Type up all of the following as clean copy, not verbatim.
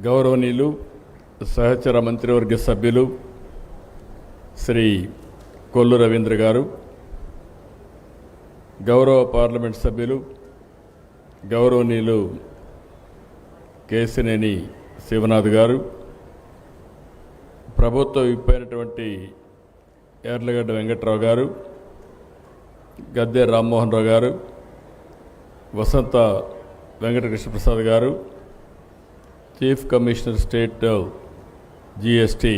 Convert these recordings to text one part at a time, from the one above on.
గౌరవనీయులు సహచర మంత్రివర్గ సభ్యులు శ్రీ కొల్లు రవీంద్ర గారు, గౌరవ పార్లమెంట్ సభ్యులు గౌరవనీయులు కేశినేని శివనాథ్ గారు, ప్రభుత్వ విప్పైనటువంటి యార్లగడ్డ వెంకట్రావు గారు, గద్దె రామ్మోహన్ రావు గారు, వసంత వెంకటకృష్ణప్రసాద్ గారు, చీఫ్ కమిషనర్ స్టేట్ జిఎస్టి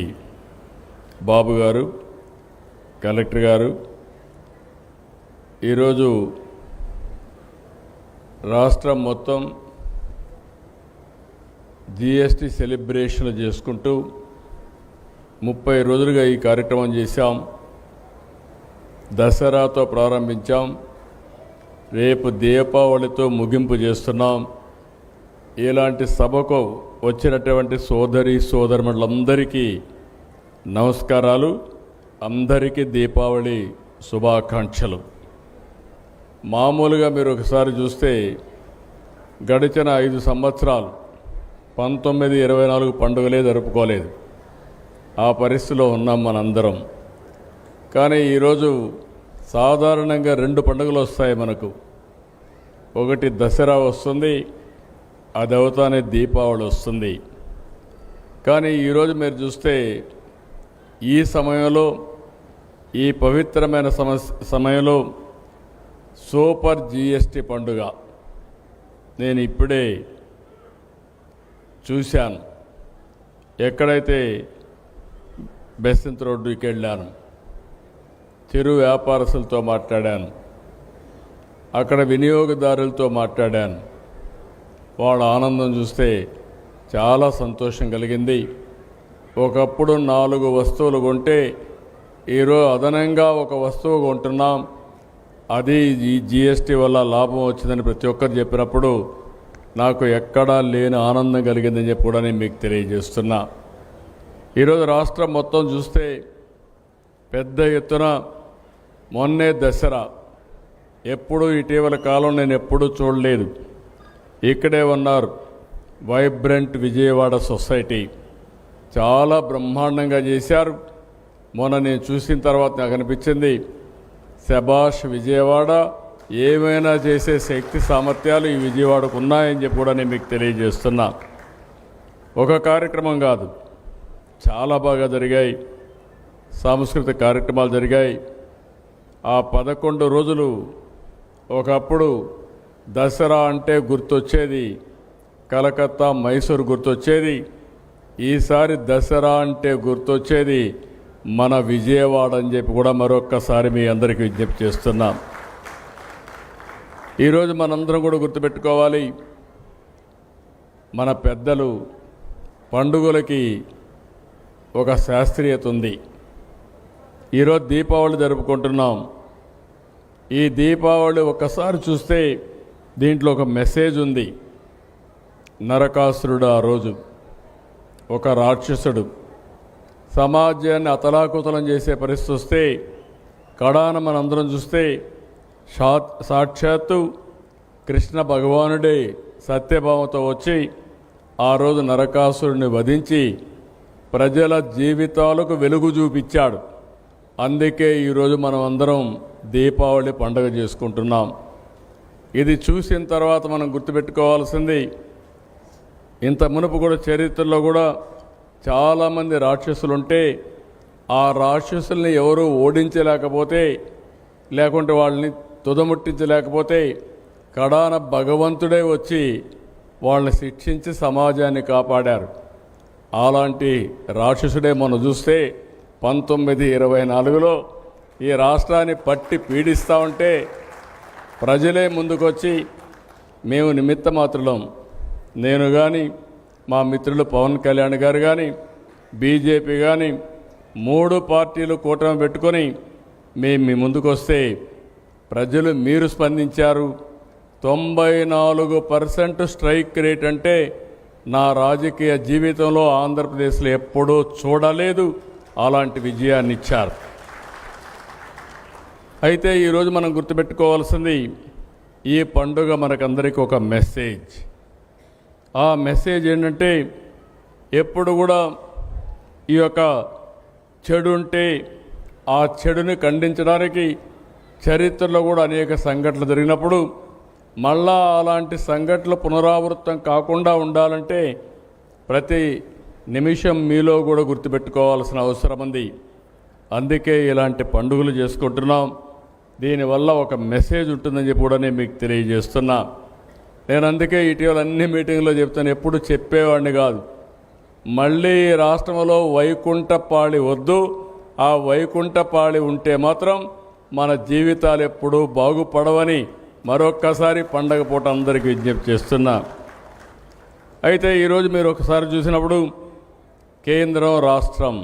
బాబు గారు, కలెక్టర్ గారు, ఈరోజు రాష్ట్రం మొత్తం జిఎస్టి సెలబ్రేషన్లు చేసుకుంటూ 30 రోజులుగా ఈ కార్యక్రమం చేశాం. దసరాతో ప్రారంభించాం, రేపు దీపావళితో ముగింపు చేస్తున్నాం. ఇలాంటి సభకు వచ్చినటువంటి సోదరి సోదరులందరికీ నమస్కారాలు, అందరికీ దీపావళి శుభాకాంక్షలు. మామూలుగా మీరు ఒకసారి చూస్తే గడిచిన 5 సంవత్సరాలు 1924 పండుగలే జరుపుకోలేదు. ఆ పరిస్థితిలో ఉన్నాం మనందరం. కానీ ఈరోజు సాధారణంగా 2 పండుగలు వస్తాయి మనకు. ఒకటి దసరా వస్తుంది, అది అవుతానే దీపావళి వస్తుంది. కానీ ఈరోజు మీరు చూస్తే ఈ సమయంలో, ఈ పవిత్రమైన సమయంలో సూపర్ జిఎస్టి పండుగ నేను ఇప్పుడే చూశాను. ఎక్కడైతే బెసంత్ రోడ్డుకి వెళ్ళాను, చిరు వ్యాపారస్తులతో మాట్లాడాను, అక్కడ వినియోగదారులతో మాట్లాడాను. వాళ్ళ ఆనందం చూస్తే చాలా సంతోషం కలిగింది. ఒకప్పుడు 4 వస్తువులు కొంటే ఈరోజు అదనంగా ఒక వస్తువు కొంటున్నాం, అది ఈ జిఎస్టీ వల్ల లాభం వచ్చిందని ప్రతి ఒక్కరు చెప్పినప్పుడు నాకు ఎక్కడా లేని ఆనందం కలిగిందని చెప్పి కూడా నేను మీకు తెలియజేస్తున్నా. ఈరోజు రాష్ట్రం మొత్తం చూస్తే పెద్ద ఎత్తున మొన్నే దసరా, ఎప్పుడూ ఇటీవల కాలం నేను ఎప్పుడూ చూడలేదు. ఇక్కడే ఉన్నారు వైబ్రెంట్ విజయవాడ సొసైటీ, చాలా బ్రహ్మాండంగా చేశారు. మొన్న నేను చూసిన తర్వాత నాకు అనిపించింది, శభాష్ విజయవాడ, ఏమైనా చేసే శక్తి సామర్థ్యాలు ఈ విజయవాడకు ఉన్నాయని చెప్పి కూడా నేను మీకు తెలియజేస్తున్నా. ఒక కార్యక్రమం కాదు, చాలా బాగా జరిగాయి, సాంస్కృతిక కార్యక్రమాలు జరిగాయి. ఆ 11 రోజులు ఒకప్పుడు దసరా అంటే గుర్తొచ్చేది కలకత్తా, మైసూరు గుర్తొచ్చేది. ఈసారి దసరా అంటే గుర్తొచ్చేది మన విజయవాడ అని చెప్పి కూడా మరొక్కసారి మీ అందరికీ విజ్ఞప్తి చేస్తున్నాం. ఈరోజు మనందరం కూడా గుర్తుపెట్టుకోవాలి, మన పెద్దలు పండుగలకి ఒక శాస్త్రీయత ఉంది. ఈరోజు దీపావళి జరుపుకుంటున్నాం. ఈ దీపావళి ఒక్కసారి చూస్తే దీంట్లో ఒక మెసేజ్ ఉంది. నరకాసురుడు ఆ రోజు ఒక రాక్షసుడు సమాజాన్ని అతలాకుతలం చేసే పరిస్థితి వస్తే, కడాన మనందరం చూస్తే సాక్షాత్తు కృష్ణ భగవానుడే సత్యభామతో వచ్చి ఆ రోజు నరకాసురుడిని వధించి ప్రజల జీవితాలకు వెలుగు చూపించాడు. అందుకే ఈరోజు మనం అందరం దీపావళి పండుగ చేసుకుంటున్నాం. ఇది చూసిన తర్వాత మనం గుర్తుపెట్టుకోవాల్సింది, ఇంత మునుపు కూడా చరిత్రలో కూడా చాలామంది రాక్షసులు ఉంటే ఆ రాక్షసుల్ని ఎవరూ ఓడించలేకపోతే, లేకుంటే వాళ్ళని తుదముట్టించలేకపోతే కడాన భగవంతుడే వచ్చి వాళ్ళని శిక్షించి సమాజాన్ని కాపాడారు. అలాంటి రాక్షసుడే మనం చూస్తే 1924లో ఈ రాష్ట్రాన్ని పట్టి పీడిస్తూ ఉంటే ప్రజలే ముందుకొచ్చి మేము నిమిత్త మాత్రులం, నేను కానీ మా మిత్రులు పవన్ కళ్యాణ్ గారు కానీ బీజేపీ కానీ 3 పార్టీలు కూటమి పెట్టుకొని మేము మీ ముందుకు వస్తే ప్రజలు మీరు స్పందించారు. 94% స్ట్రైక్ రేట్ అంటే నా రాజకీయ జీవితంలో ఆంధ్రప్రదేశ్లో ఎప్పుడూ చూడలేదు. అలాంటి విజయాన్ని ఇచ్చారు. అయితే ఈరోజు మనం గుర్తుపెట్టుకోవాల్సింది, ఈ పండుగ మనకందరికీ ఒక మెసేజ్. ఆ మెసేజ్ ఏంటంటే ఎప్పుడు కూడా ఈ యొక్క చెడు ఉంటే ఆ చెడుని ఖండించడానికి చరిత్రలో కూడా అనేక సంఘటనలు జరిగినప్పుడు మళ్ళా అలాంటి సంఘటనలు పునరావృతం కాకుండా ఉండాలంటే ప్రతి నిమిషం మీలో కూడా గుర్తుపెట్టుకోవాల్సిన అవసరం ఉంది. అందుకే ఇలాంటి పండుగలు చేసుకుంటున్నాం. దీనివల్ల ఒక మెసేజ్ ఉంటుందని చెప్పి కూడా నేను మీకు తెలియజేస్తున్నా. నేను అందుకే ఇటీవల అన్ని మీటింగ్లో చెప్తాను, ఎప్పుడు చెప్పేవాడిని కాదు. మళ్ళీ రాష్ట్రంలో వైకుంఠపాళి వద్దు, ఆ వైకుంఠపాళి ఉంటే మాత్రం మన జీవితాలు ఎప్పుడూ బాగుపడవని మరొక్కసారి పండగ పూట అందరికీ విజ్ఞప్తి చేస్తున్నా. అయితే ఈరోజు మీరు ఒకసారి చూసినప్పుడు కేంద్రం రాష్ట్రం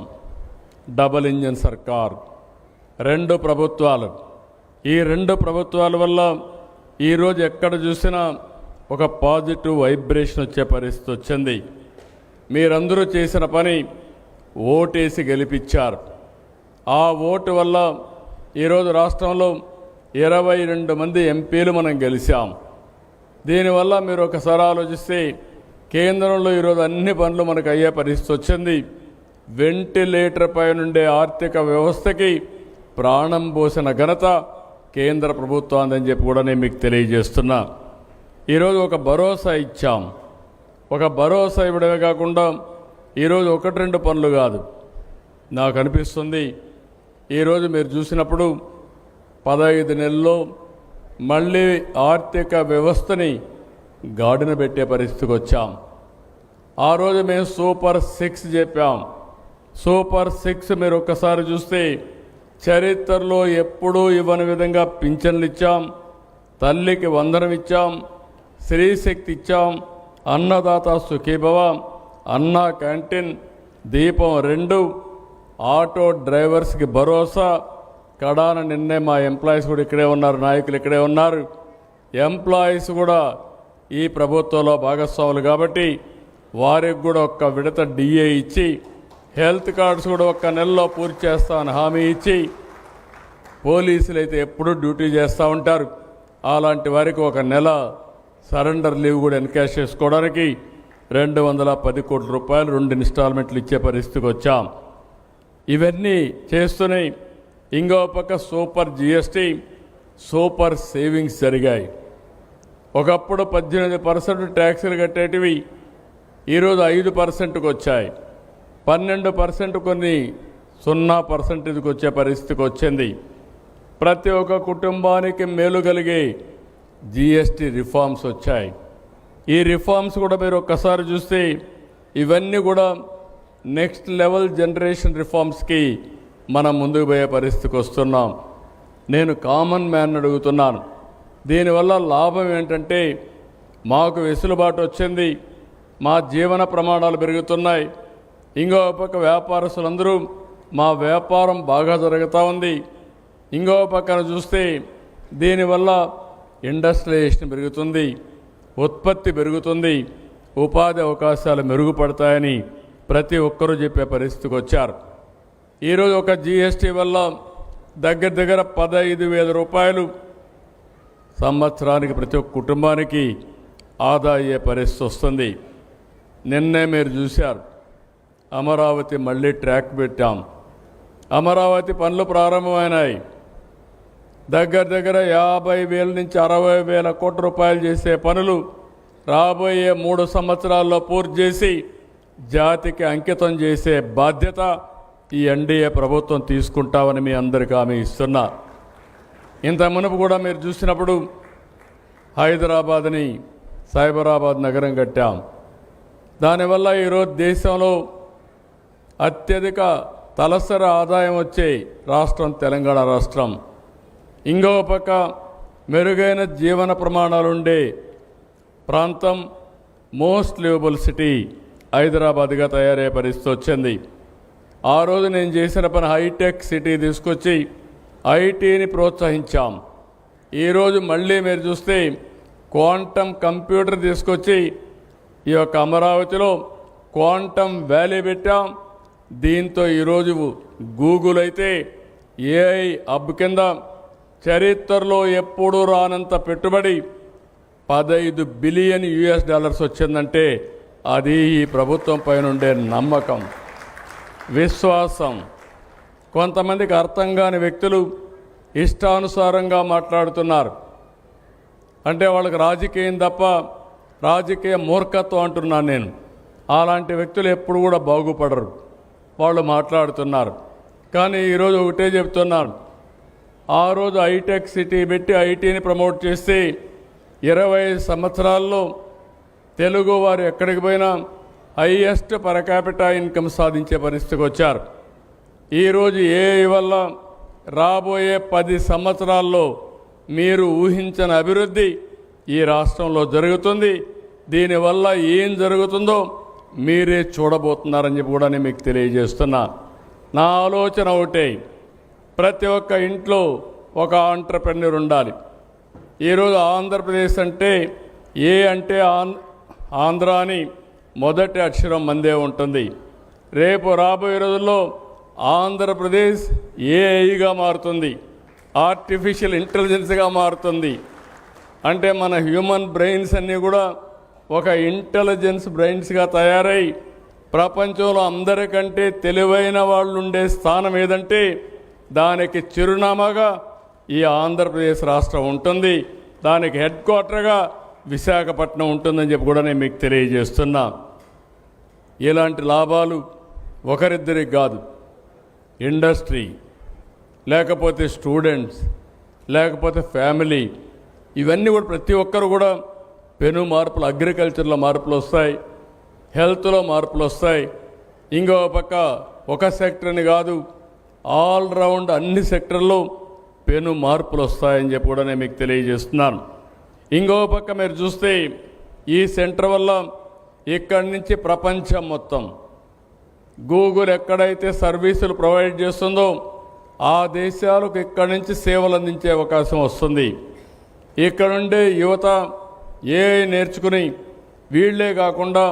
డబుల్ ఇంజన్ సర్కార్, రెండు ప్రభుత్వాలు, ఈ రెండు ప్రభుత్వాల వల్ల ఈరోజు ఎక్కడ చూసినా ఒక పాజిటివ్ వైబ్రేషన్ వచ్చే పరిస్థితి వచ్చింది. మీరందరూ చేసిన పని ఓటేసి గెలిపించారు. ఆ ఓటు వల్ల ఈరోజు రాష్ట్రంలో 22 మంది ఎంపీలు మనం గెలిచాం. దీనివల్ల మీరు ఒకసారి ఆలోచిస్తే కేంద్రంలో ఈరోజు అన్ని పనులు మనకు అయ్యే పరిస్థితి వచ్చింది. వెంటిలేటర్ పై నుండే ఆర్థిక వ్యవస్థకి ప్రాణం పోసిన ఘనత కేంద్ర ప్రభుత్వం అని చెప్పి కూడా నేను మీకు తెలియజేస్తున్నా. ఈరోజు ఒక భరోసా ఇచ్చాం. ఒక భరోసా ఇవ్వడమే కాకుండా ఈరోజు 1-2 పనులు కాదు, నాకు అనిపిస్తుంది ఈరోజు మీరు చూసినప్పుడు 15 నెలల్లో మళ్ళీ ఆర్థిక వ్యవస్థని గాడిన పెట్టే పరిస్థితికి వచ్చాం. ఆ రోజు మేము సూపర్ 6 చెప్పాం. సూపర్ 6 మీరు ఒక్కసారి చూస్తే చరిత్రలో ఎప్పుడూ ఇవ్వని విధంగా పింఛన్లు ఇచ్చాం, తల్లికి వందనం ఇచ్చాం, స్త్రీశక్తి ఇచ్చాం, అన్నదాత సుఖీభవ, అన్నా క్యాంటీన్, దీపం 2, ఆటో డ్రైవర్స్కి భరోసా, కడాన నిన్నే మా ఎంప్లాయీస్ కూడా ఇక్కడే ఉన్నారు, నాయకులు ఇక్కడే ఉన్నారు. ఎంప్లాయీస్ కూడా ఈ ప్రభుత్వంలో భాగస్వాములు కాబట్టి వారికి కూడా ఒక్క విడత డిఏ ఇచ్చి, హెల్త్ కార్డ్స్ కూడా 1 నెలలో పూర్తి చేస్తామని హామీ ఇచ్చి, పోలీసులు అయితే ఎప్పుడూ డ్యూటీ చేస్తూ ఉంటారు, అలాంటి వారికి 1 నెల సరెండర్ లీవ్ కూడా ఎన్కాష్ చేసుకోవడానికి 210 కోట్ల రూపాయలు 2 ఇన్స్టాల్మెంట్లు ఇచ్చే పరిస్థితికి వచ్చాం. ఇవన్నీ చేస్తూనే ఇంకో పక్క సూపర్ జిఎస్టీ, సూపర్ సేవింగ్స్ జరిగాయి. ఒకప్పుడు 18% ట్యాక్సులు కట్టేటివి ఈరోజు 5%కు వచ్చాయి. 12% కొన్ని 0%కి వచ్చే పరిస్థితికి వచ్చింది. ప్రతి ఒక్క కుటుంబానికి మేలు కలిగే జిఎస్టీ రిఫార్మ్స్ వచ్చాయి. ఈ రిఫార్మ్స్ కూడా మీరు ఒక్కసారి చూస్తే ఇవన్నీ కూడా నెక్స్ట్ లెవెల్ జనరేషన్ రిఫార్మ్స్కి మనం ముందుకు పోయే పరిస్థితికి వస్తున్నాం. నేను కామన్ మ్యాన్ అడుగుతున్నాను, దీనివల్ల లాభం ఏంటంటే మాకు వెసులుబాటు వచ్చింది, మా జీవన ప్రమాణాలు పెరుగుతున్నాయి. ఇంకో పక్క వ్యాపారస్తులందరూ మా వ్యాపారం బాగా జరుగుతూ ఉంది. ఇంకో పక్కన చూస్తే దీనివల్ల ఇండస్ట్రియలైజేషన్ పెరుగుతుంది, ఉత్పత్తి పెరుగుతుంది, ఉపాధి అవకాశాలు మెరుగుపడతాయని ప్రతి ఒక్కరూ చెప్పే పరిస్థితికి వచ్చారు. ఈరోజు ఒక జిఎస్టీ వల్ల దగ్గర 15,000 రూపాయలు సంవత్సరానికి ప్రతి ఒక్క కుటుంబానికి ఆదా అయ్యే పరిస్థితి వస్తుంది. నిన్నే మీరు చూశారు, అమరావతి మళ్ళీ ట్రాక్ పెట్టాం. అమరావతి పనులు ప్రారంభమైనాయి. దగ్గర 50,000 నుంచి 60,000 కోట్ల రూపాయలు చేసే పనులు రాబోయే 3 సంవత్సరాల్లో పూర్తి చేసి జాతికి అంకితం చేసే బాధ్యత ఈ ఎన్డీఏ ప్రభుత్వం తీసుకుంటామని మీ అందరికీ హామీ ఇస్తున్నా. ఇంత మునుపు కూడా మీరు చూసినప్పుడు హైదరాబాద్ని సైబరాబాద్ నగరం కట్టాం. దానివల్ల ఈరోజు దేశంలో అత్యధిక తలసరి ఆదాయం వచ్చే రాష్ట్రం తెలంగాణ రాష్ట్రం. ఇంకో పక్క మెరుగైన జీవన ప్రమాణాలు ఉండే ప్రాంతం, మోస్ట్ లివబుల్ సిటీ హైదరాబాద్గా తయారయ్యే పరిస్థితి వచ్చింది. ఆ రోజు నేను చేసిన పని హైటెక్ సిటీ తీసుకొచ్చి ఐటీని ప్రోత్సహించాం. ఈరోజు మళ్ళీ మీరు చూస్తే క్వాంటమ్ కంప్యూటర్ తీసుకొచ్చి ఈ యొక్క అమరావతిలో క్వాంటమ్ వ్యాలీ పెట్టాం. దీంతో ఈరోజు గూగుల్ అయితే ఏఐ హబ్ కింద చరిత్రలో ఎప్పుడూ రానంత పెట్టుబడి $15 బిలియన్ వచ్చిందంటే అది ఈ ప్రభుత్వం పైన ఉండే నమ్మకం, విశ్వాసం. కొంతమందికి అర్థం కాని వ్యక్తులు ఇష్టానుసారంగా మాట్లాడుతున్నారు. అంటే వాళ్ళకి రాజకీయం తప్ప రాజకీయ మూర్ఖత్వం అంటున్నాను నేను. అలాంటి వ్యక్తులు ఎప్పుడు కూడా బాగుపడరు. వాళ్ళు మాట్లాడుతున్నారు. కానీ ఈరోజు ఒకటే చెప్తున్నారు. ఆ రోజు హైటెక్ సిటీ పెట్టి ఐటీని ప్రమోట్ చేస్తే 20 సంవత్సరాల్లో తెలుగు వారు ఎక్కడికి పోయినా హైయెస్ట్ పర్ క్యాపిటల్ ఇన్కమ్ సాధించే పరిస్థితికి వచ్చారు. ఈరోజు ఏఐ వల్ల రాబోయే 10 సంవత్సరాల్లో మీరు ఊహించని అభివృద్ధి ఈ రాష్ట్రంలో జరుగుతుంది. దీనివల్ల ఏం జరుగుతుందో మీరే చూడబోతున్నారని చెప్పి కూడా నేను మీకు తెలియజేస్తున్నా. నా ఆలోచన ఒకటే, ప్రతి ఒక్క ఇంట్లో ఒక ఆంట్రప్రెన్యూర్ ఉండాలి. ఈరోజు ఆంధ్రప్రదేశ్ అంటే ఏ అంటే ఆంధ్ర అని మొదటి అక్షరం మందే ఉంటుంది. రేపు రాబోయే రోజుల్లో ఆంధ్రప్రదేశ్ ఏఐగా మారుతుంది, ఆర్టిఫిషియల్ ఇంటెలిజెన్స్గా మారుతుంది. అంటే మన హ్యూమన్ బ్రెయిన్స్ అన్నీ కూడా ఒక ఇంటెలిజెన్స్ బ్రెయిన్స్గా తయారై ప్రపంచంలో అందరికంటే తెలివైన వాళ్ళు ఉండే స్థానం ఏదంటే దానికి చిరునామాగా ఈ ఆంధ్రప్రదేశ్ రాష్ట్రం ఉంటుంది. దానికి హెడ్ క్వార్టర్గా విశాఖపట్నం ఉంటుందని చెప్పి కూడా నేను మీకు తెలియజేస్తున్నా. ఇలాంటి లాభాలు ఒకరిద్దరికి కాదు, ఇండస్ట్రీ, లేకపోతే స్టూడెంట్స్, లేకపోతే ఫ్యామిలీ, ఇవన్నీ కూడా ప్రతి ఒక్కరు కూడా పెను మార్పులు, అగ్రికల్చర్లో మార్పులు వస్తాయి, హెల్త్లో మార్పులు వస్తాయి. ఇంకో పక్క ఒక సెక్టర్ని కాదు, ఆల్ రౌండ్ అన్ని సెక్టర్లో పెను మార్పులు వస్తాయని చెప్పి కూడా నేను మీకు తెలియజేస్తున్నాను. ఇంకో పక్క మీరు చూస్తే ఈ సెంటర్ వల్ల ఇక్కడి నుంచి ప్రపంచం మొత్తం గూగుల్ ఎక్కడైతే సర్వీసులు ప్రొవైడ్ చేస్తుందో ఆ దేశాలకు ఇక్కడి నుంచి సేవలు అందించే అవకాశం వస్తుంది. ఇక్కడ ఉండే యువత ఏఐ నేర్చుకుని వీళ్లే కాకుండా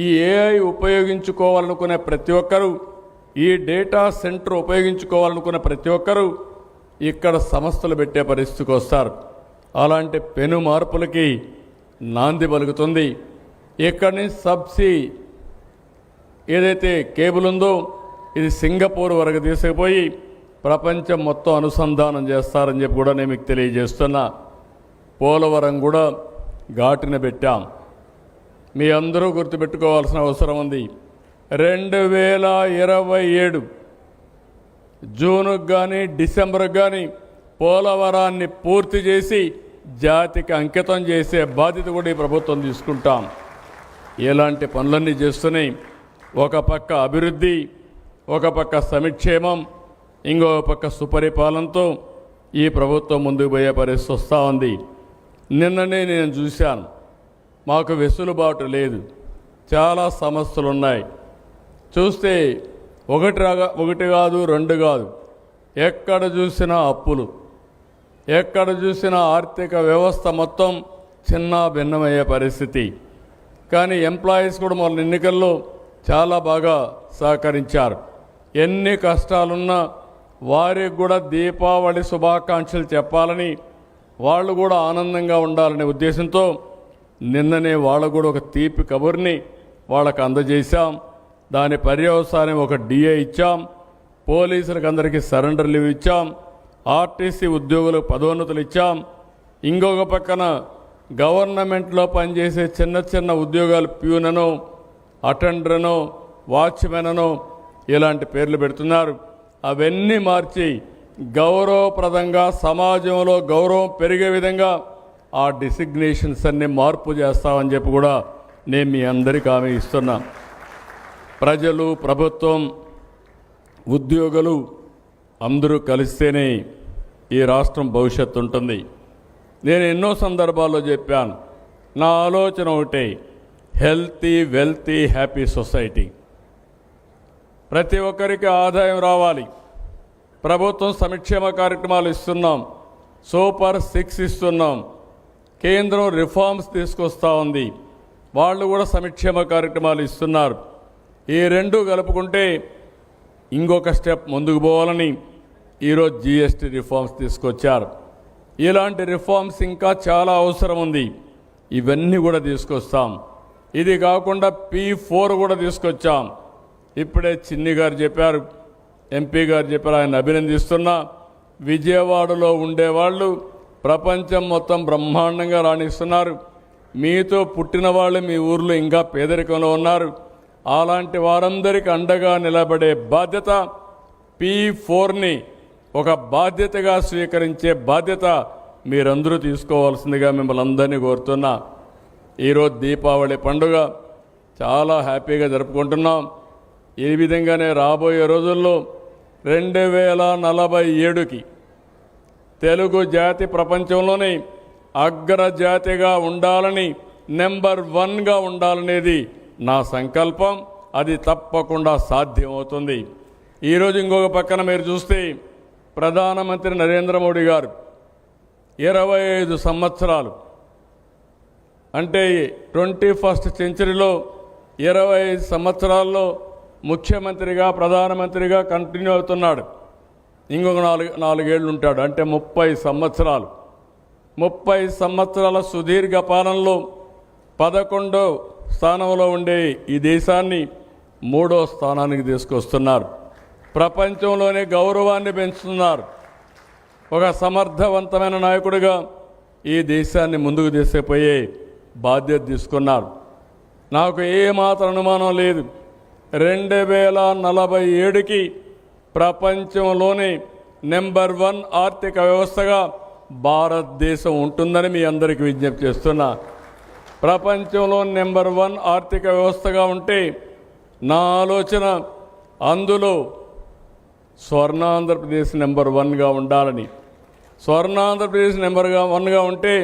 ఈ ఏఐ ఉపయోగించుకోవాలనుకునే ప్రతి ఒక్కరూ, ఈ డేటా సెంటర్ ఉపయోగించుకోవాలనుకునే ప్రతి ఒక్కరూ ఇక్కడ సంస్థలు పెట్టే పరిస్థితికి వస్తారు. అలాంటి పెను మార్పులకి నాంది పలుకుతుంది. ఇక్కడి నుంచి సబ్సీ ఏదైతే కేబుల్ ఉందో ఇది సింగపూర్ వరకు తీసుకుపోయి ప్రపంచం మొత్తం అనుసంధానం చేస్తారని చెప్పి కూడా నేను మీకు తెలియజేస్తున్నా. పోలవరం కూడా ఘాటున పెట్టాం. మీ అందరూ గుర్తుపెట్టుకోవాల్సిన అవసరం ఉంది. 2027 జూన్కి కానీ డిసెంబర్కి కానీ పోలవరాన్ని పూర్తి చేసి జాతికి అంకితం చేసే బాధ్యత కూడా ఈ ప్రభుత్వం తీసుకుంటాం. ఇలాంటి పనులన్నీ చేస్తున్నాయి. ఒక పక్క అభివృద్ధి, ఒక పక్క సంక్షేమం, ఇంకో పక్క సుపరిపాలనతో ఈ ప్రభుత్వం ముందుకు పోయే పరిస్థితి వస్తూ ఉంది. నిన్ననే నేను చూశాను, మాకు వెసులుబాటు లేదు, చాలా సమస్యలు ఉన్నాయి. చూస్తే ఒకటి కాదు, 2 కాదు, ఎక్కడ చూసినా అప్పులు, ఎక్కడ చూసినా ఆర్థిక వ్యవస్థ మొత్తం చిన్న భిన్నమయ్యే పరిస్థితి. కానీ ఎంప్లాయీస్ కూడా మొన్న ఎన్నికల్లో చాలా బాగా సహకరించారు. ఎన్ని కష్టాలున్నా వారికి కూడా దీపావళి శుభాకాంక్షలు చెప్పాలని, వాళ్ళు కూడా ఆనందంగా ఉండాలనే ఉద్దేశంతో నిన్ననే వాళ్ళకు కూడా ఒక తీపి కబుర్ని వాళ్ళకు అందజేశాం. దాని పర్యవసానం ఒక డిఏ ఇచ్చాం, పోలీసులకు అందరికీ సరెండర్ లీవ్ ఇచ్చాం, ఆర్టీసీ ఉద్యోగులకు పదోన్నతులు ఇచ్చాం. ఇంకొక పక్కన గవర్నమెంట్లో పనిచేసే చిన్న చిన్న ఉద్యోగాలు ప్యూననో, అటెండరనో, వాచ్మెననో ఇలాంటి పేర్లు పెడుతున్నారు. అవన్నీ మార్చి గౌరవప్రదంగా సమాజంలో గౌరవం పెరిగే విధంగా ఆ డిసిగ్నేషన్స్ అన్ని మార్పు చేస్తామని చెప్పి కూడా నేను మీ అందరికీ హామీ ఇస్తున్నా. ప్రజలు, ప్రభుత్వం, ఉద్యోగులు అందరూ కలిస్తేనే ఈ రాష్ట్రం భవిష్యత్తు ఉంటుంది. నేను ఎన్నో సందర్భాల్లో చెప్పాను, నా ఆలోచన ఒకటే, హెల్తీ, వెల్తీ, హ్యాపీ సొసైటీ. ప్రతి ఒక్కరికి ఆదాయం రావాలి. ప్రభుత్వం సంక్షేమ కార్యక్రమాలు ఇస్తున్నాం, సూపర్ 6 ఇస్తున్నాం, కేంద్రం రిఫార్మ్స్ తీసుకొస్తూ ఉంది, వాళ్ళు కూడా సంక్షేమ కార్యక్రమాలు ఇస్తున్నారు. ఈ రెండు కలుపుకుంటే ఇంకొక స్టెప్ ముందుకు పోవాలని ఈరోజు జిఎస్టీ రిఫార్మ్స్ తీసుకొచ్చారు. ఇలాంటి రిఫార్మ్స్ ఇంకా చాలా అవసరం ఉంది. ఇవన్నీ కూడా తీసుకొస్తాం. ఇది కాకుండా P4 కూడా తీసుకొచ్చాం. ఇప్పుడే చిన్ని గారు చెప్పారు, ఎంపీ గారు చెప్పారు, ఆయన అభినందిస్తున్నా. విజయవాడలో ఉండేవాళ్ళు ప్రపంచం మొత్తం బ్రహ్మాండంగా రాణిస్తున్నారు. మీతో పుట్టిన వాళ్ళు మీ ఊర్లో ఇంకా పేదరికంలో ఉన్నారు. అలాంటి వారందరికీ అండగా నిలబడే బాధ్యత P4ని ఒక బాధ్యతగా స్వీకరించే బాధ్యత మీరందరూ తీసుకోవాల్సిందిగా మిమ్మల్ని అందరినీ కోరుతున్నా. ఈరోజు దీపావళి పండుగ చాలా హ్యాపీగా జరుపుకుంటున్నాం. ఈ విధంగానే రాబోయే రోజుల్లో 2047కి తెలుగు జాతి ప్రపంచంలోనే అగ్రజాతిగా ఉండాలని, నెంబర్ 1గా ఉండాలనేది నా సంకల్పం. అది తప్పకుండా సాధ్యమవుతుంది. ఈరోజు ఇంకొక పక్కన మీరు చూస్తే ప్రధానమంత్రి నరేంద్ర మోడీ గారు 25 సంవత్సరాలు అంటే 21st సెంచరీలో 25 సంవత్సరాల్లో ముఖ్యమంత్రిగా ప్రధానమంత్రిగా కంటిన్యూ అవుతున్నాడు. ఇంకొక 4 ఏళ్ళు ఉంటాడు, అంటే 30 సంవత్సరాలు. 30 సంవత్సరాల సుదీర్ఘ పాలనలో 11వ స్థానంలో ఉండే ఈ దేశాన్ని 3వ స్థానానికి తీసుకొస్తున్నారు. ప్రపంచంలోనే గౌరవాన్ని పెంచుతున్నారు. ఒక సమర్థవంతమైన నాయకుడిగా ఈ దేశాన్ని ముందుకు తీసుకుపోయే బాధ్యత తీసుకున్నారు. నాకు ఏమాత్రం అనుమానం లేదు, 2047కి ప్రపంచంలోనే నెంబర్ 1 ఆర్థిక వ్యవస్థగా భారతదేశం ఉంటుందని మీ అందరికీ విజ్ఞప్తి చేస్తున్నా. ప్రపంచంలో నెంబర్ 1 ఆర్థిక వ్యవస్థగా ఉంటే నా ఆలోచన అందులో స్వర్ణాంధ్రప్రదేశ్ నెంబర్ 1గా ఉండాలని. స్వర్ణాంధ్రప్రదేశ్ నెంబర్ 1గా ఉంటే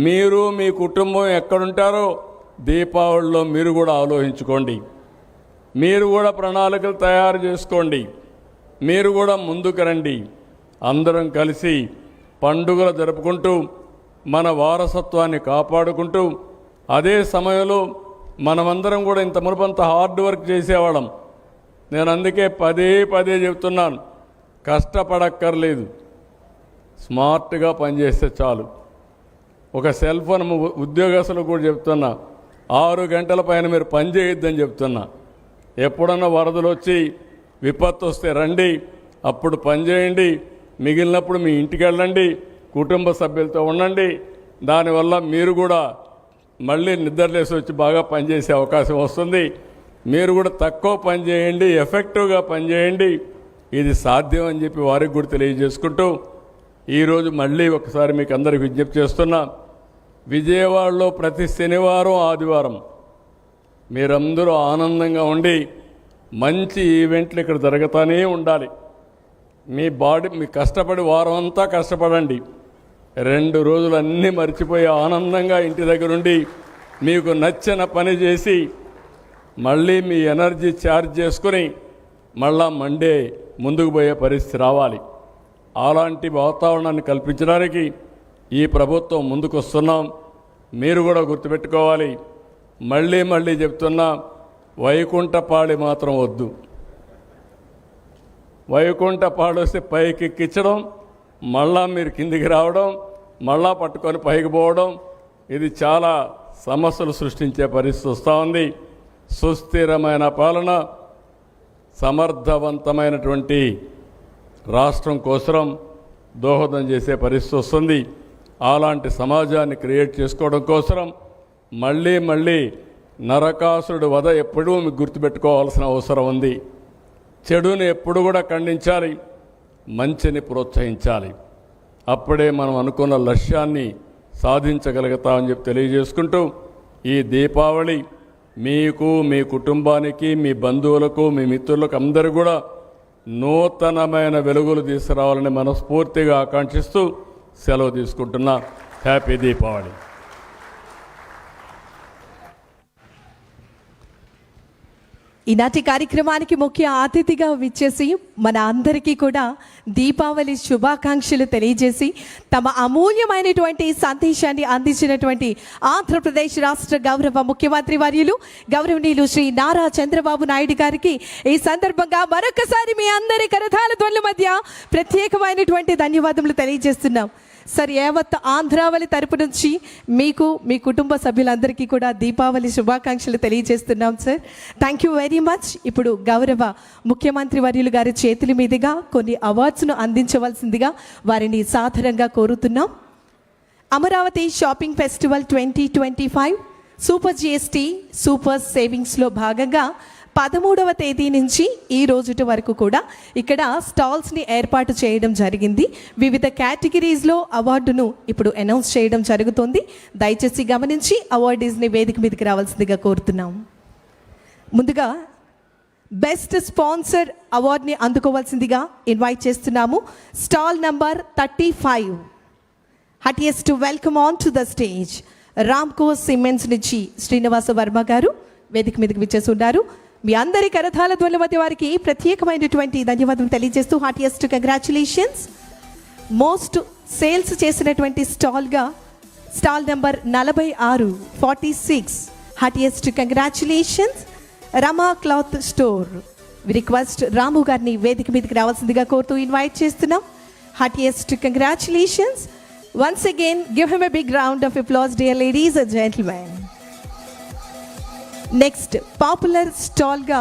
మీరు మీ కుటుంబం ఎక్కడుంటారో దీపావళిలో మీరు కూడా ఆలోచించుకోండి. మీరు కూడా ప్రణాళికలు తయారు చేసుకోండి. మీరు కూడా ముందుకు రండి. అందరం కలిసి పండుగలు జరుపుకుంటూ మన వారసత్వాన్ని కాపాడుకుంటూ అదే సమయంలో మనమందరం కూడా ఇంత మునుపంత హార్డ్ వర్క్ చేసేవాళ్ళం. నేను అందుకే పదే చెప్తున్నాను, కష్టపడక్కర్లేదు, స్మార్ట్గా పనిచేస్తే చాలు. ఒక సెల్ ఫోన్ ఉద్యోగస్తులకు కూడా చెప్తున్నా, 6 గంటల పైన మీరు పని చేయొద్దని చెప్తున్నా. ఎప్పుడన్నా వరదలు వచ్చి విపత్తు వస్తే రండి, అప్పుడు పని చేయండి. మిగిలినప్పుడు మీ ఇంటికి వెళ్ళండి, కుటుంబ సభ్యులతో ఉండండి. దానివల్ల మీరు కూడా మళ్ళీ నిద్రలేసి వచ్చి బాగా పనిచేసే అవకాశం వస్తుంది. మీరు కూడా తక్కువ పని చేయండి, ఎఫెక్టివ్గా పనిచేయండి. ఇది సాధ్యం అని చెప్పి వారికి కూడా తెలియజేసుకుంటూ ఈరోజు మళ్ళీ ఒకసారి మీకు అందరికి విజ్ఞప్తి చేస్తున్నా. విజయవాడలో ప్రతి శనివారం ఆదివారం మీరందరూ ఆనందంగా ఉండి మంచి ఈవెంట్లు ఇక్కడ జరుగుతూనే ఉండాలి. మీ కష్టపడి వారం అంతా కష్టపడండి. 2 రోజులు అన్నీ మర్చిపోయి ఆనందంగా ఇంటి దగ్గర ఉండి మీకు నచ్చిన పని చేసి మళ్ళీ మీ ఎనర్జీ ఛార్జ్ చేసుకుని మళ్ళా మండే ముందుకు పోయే పరిస్థితి రావాలి. అలాంటి వాతావరణాన్ని కల్పించడానికి ఈ ప్రభుత్వం ముందుకు వస్తున్నాం. మీరు కూడా గుర్తుపెట్టుకోవాలి. మళ్ళీ చెప్తున్నా, వైకుంఠపాళి మాత్రం వద్దు. వైకుంఠపాళి వస్తే పైకి ఎక్కించడం, మళ్ళా మీరు కిందికి రావడం, మళ్ళా పట్టుకొని పైకి పోవడం, ఇది చాలా సమస్యలు సృష్టించే పరిస్థితి వస్తూ ఉంది. సుస్థిరమైన పాలన, సమర్థవంతమైనటువంటి రాష్ట్రం కోసం దోహదం చేసే పరిస్థితి వస్తుంది. అలాంటి సమాజాన్ని క్రియేట్ చేసుకోవడం కోసం మళ్ళీ నరకాసురుడు వధ ఎప్పుడూ మీకు గుర్తుపెట్టుకోవాల్సిన అవసరం ఉంది. చెడుని ఎప్పుడు కూడా ఖండించాలి, మంచిని ప్రోత్సహించాలి. అప్పుడే మనం అనుకున్న లక్ష్యాన్ని సాధించగలుగుతామని చెప్పి తెలియజేసుకుంటూ ఈ దీపావళి మీకు, మీ కుటుంబానికి, మీ బంధువులకు, మీ మిత్రులకు అందరూ కూడా నూతనమైన వెలుగులు తీసుకురావాలని మనస్ఫూర్తిగా ఆకాంక్షిస్తూ సెలవు తీసుకుంటున్నా. హ్యాపీ దీపావళి. ఈనాటి కార్యక్రమానికి ముఖ్య అతిథిగా విచ్చేసి మన అందరికీ కూడా దీపావళి శుభాకాంక్షలు తెలియజేసి తమ అమూల్యమైనటువంటి సందేశాన్ని అందించినటువంటి ఆంధ్రప్రదేశ్ రాష్ట్ర గౌరవ ముఖ్యమంత్రి వర్యులు గౌరవనీయులు శ్రీ నారా చంద్రబాబు నాయుడు గారికి ఈ సందర్భంగా మరొకసారి మీ అందరి కరతాళ ధ్వనుల మధ్య ప్రత్యేకమైనటువంటి ధన్యవాదములు తెలియజేస్తున్నాం. సార్ యావత్ ఆంధ్రావళి తరపు నుంచి మీకు మీ కుటుంబ సభ్యులందరికీ కూడా దీపావళి శుభాకాంక్షలు తెలియజేస్తున్నాం sir. Thank you very much. ఇప్పుడు గౌరవ ముఖ్యమంత్రి వర్యులు గారి చేతుల మీదుగా కొన్ని అవార్డ్స్ను అందించవలసిందిగా వారిని సాదరంగా కోరుతున్నాం. Amaravati shopping festival 2025 super GST super సేవింగ్స్లో భాగంగా 13వ తేదీ నుంచి ఈ రోజుటి వరకు కూడా ఇక్కడ స్టాల్స్ని ఏర్పాటు చేయడం జరిగింది. వివిధ కేటగిరీస్లో అవార్డును ఇప్పుడు అనౌన్స్ చేయడం జరుగుతుంది. దయచేసి గమనించి అవార్డీస్ని వేదిక మీదకి రావాల్సిందిగా కోరుతున్నాం. ముందుగా బెస్ట్ స్పాన్సర్ అవార్డుని అందుకోవాల్సిందిగా ఇన్వైట్ చేస్తున్నాము. Stall number 35. Heartiest welcome on to the stage Ramco cements నుంచి శ్రీనివాస వర్మ గారు వేదిక మీదకి విచ్చేసి ఉన్నారు. మీ అందరి కరతాళ ధ్వనుల మధ్య వారికి ప్రత్యేకమైనటువంటి ధన్యవాదాలు తెలియజేస్తూ హార్టియెస్ట్ కంగ్రాచులేషన్స్. మోస్ట్ సేల్స్ చేసినటువంటి స్టాల్ నెంబర్ 46 హార్టియెస్ట్ కంగ్రాచులేషన్స్ రమా క్లాత్ స్టోర్. రిక్వెస్ట్ రాము గారిని వేదిక మీదకి రావాల్సిందిగా కోరుతూ ఇన్వైట్ చేస్తున్నాం. Heartiest congratulations. Once again, give him a big round of applause, dear ladies and gentlemen. Next popular స్టాల్గా